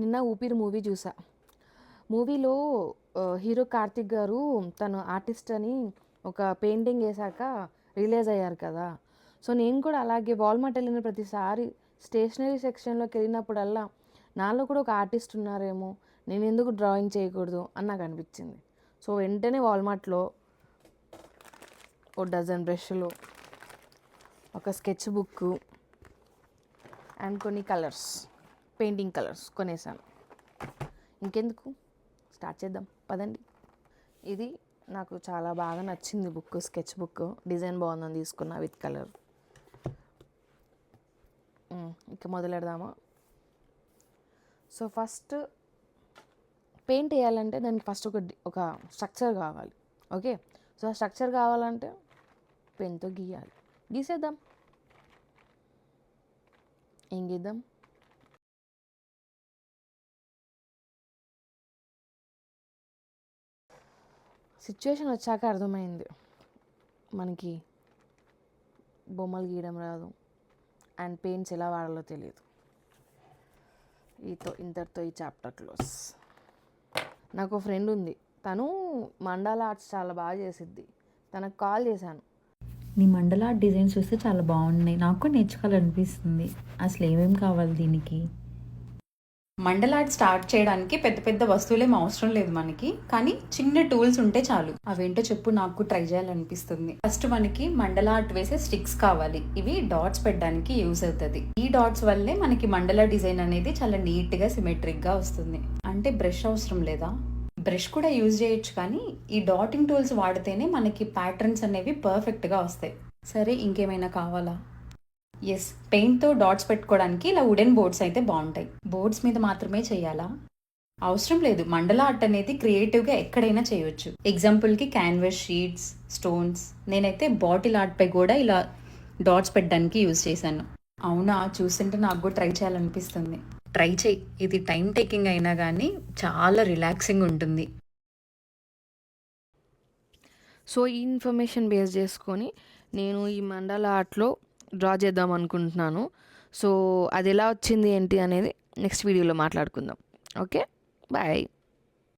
నిన్న ఊపిరి మూవీ చూసా. మూవీలో హీరో కార్తిక్ గారు తను ఆర్టిస్ట్ అని ఒక పెయింటింగ్ వేసాక రిలీజ్ అయ్యారు కదా. సో నేను కూడా అలాగే వాల్మార్ట్ వెళ్ళిన ప్రతిసారి స్టేషనరీ సెక్షన్లోకి వెళ్ళినప్పుడల్లా నాలో కూడా ఒక ఆర్టిస్ట్ ఉన్నారేమో, నేను ఎందుకు డ్రాయింగ్ చేయకూడదు అని నాకు అనిపించింది. సో వెంటనే వాల్మార్ట్లో ఓ డజన్ బ్రష్లు, ఒక స్కెచ్ బుక్ అండ్ కొన్ని కలర్స్, పెయింటింగ్ కలర్స్ కొనేసాను. ఇంకెందుకు, స్టార్ట్ చేద్దాం పదండి. ఇది నాకు చాలా బాగా నచ్చింది బుక్, స్కెచ్ బుక్. డిజైన్ బాగుందని తీసుకున్నా విత్ కలర్. ఇక మొదలెడదామా. సో ఫస్ట్ పెయింట్ వేయాలంటే దానికి ఫస్ట్ ఒక స్ట్రక్చర్ కావాలి. ఓకే, సో ఆ స్ట్రక్చర్ కావాలంటే పెన్తో గీయాలి. గీసేద్దాం. ఏం గీద్దాం? సిచ్యువేషన్ వచ్చాక అర్థమైంది మనకి బొమ్మలు గీయడం రాదు అండ్ పెయింట్స్ ఎలా వాడాలో తెలియదు. ఇంతటితో ఈ చాప్టర్ క్లోజ్. నాకు ఒక ఫ్రెండ్ ఉంది, తను మండాలా ఆర్ట్స్ చాలా బాగా చేసిద్ది. తనకు కాల్ చేశాను. నీ మండల ఆర్ట్ డిజైన్స్ చూస్తే చాలా బాగున్నాయి, నాకు కూడా నేర్చుకోవాలనిపిస్తుంది. అసలు ఏమేమి కావాలి దీనికి? మండల ఆర్ట్ స్టార్ట్ చేయడానికి పెద్ద పెద్ద వస్తువులేం అవసరం లేదు మనకి, కానీ చిన్న టూల్స్ ఉంటే చాలు. అవేంటో చెప్పు, నాకు ట్రై చేయాలనిపిస్తుంది. ఫస్ట్ మనకి మండల ఆర్ట్ వేసే స్టిక్స్ కావాలి. ఇవి డాట్స్ పెట్టడానికి యూజ్ అవుతుంది. ఈ డాట్స్ వల్లే మనకి మండల డిజైన్ అనేది చాలా నీట్ గా సిమెట్రిక్ గా వస్తుంది. అంటే బ్రష్ అవసరం లేదా? బ్రష్ కూడా యూజ్ చేయొచ్చు, కానీ ఈ డాటింగ్ టూల్స్ వాడితేనే మనకి ప్యాటర్న్స్ అనేవి పర్ఫెక్ట్గా వస్తాయి. సరే, ఇంకేమైనా కావాలా? ఎస్, పెయింట్తో డాట్స్ పెట్టుకోవడానికి ఇలా వుడెన్ బోర్డ్స్ అయితే బాగుంటాయి. బోర్డ్స్ మీద మాత్రమే చేయాలా? అవసరం లేదు. మండల ఆర్ట్ అనేది క్రియేటివ్గా ఎక్కడైనా చేయొచ్చు. ఎగ్జాంపుల్కి క్యాన్వాస్, షీట్స్, స్టోన్స్. నేనైతే బాటిల్ ఆర్ట్ పై కూడా ఇలా డాట్స్ పెట్టడానికి యూజ్ చేశాను. అవునా, చూస్తుంటే నాకు కూడా ట్రై చేయాలనిపిస్తుంది. ట్రై చేయి, ఇది టైం టేకింగ్ అయినా కానీ చాలా రిలాక్సింగ్ ఉంటుంది. సో ఈ ఇన్ఫర్మేషన్ బేస్ చేసుకొని నేను ఈ మండల ఆర్ట్లో డ్రా చేద్దాం అనుకుంటున్నాను. సో అది ఎలా వచ్చింది ఏంటి అనేది నెక్స్ట్ వీడియోలో మాట్లాడుకుందాం. Okay, bye.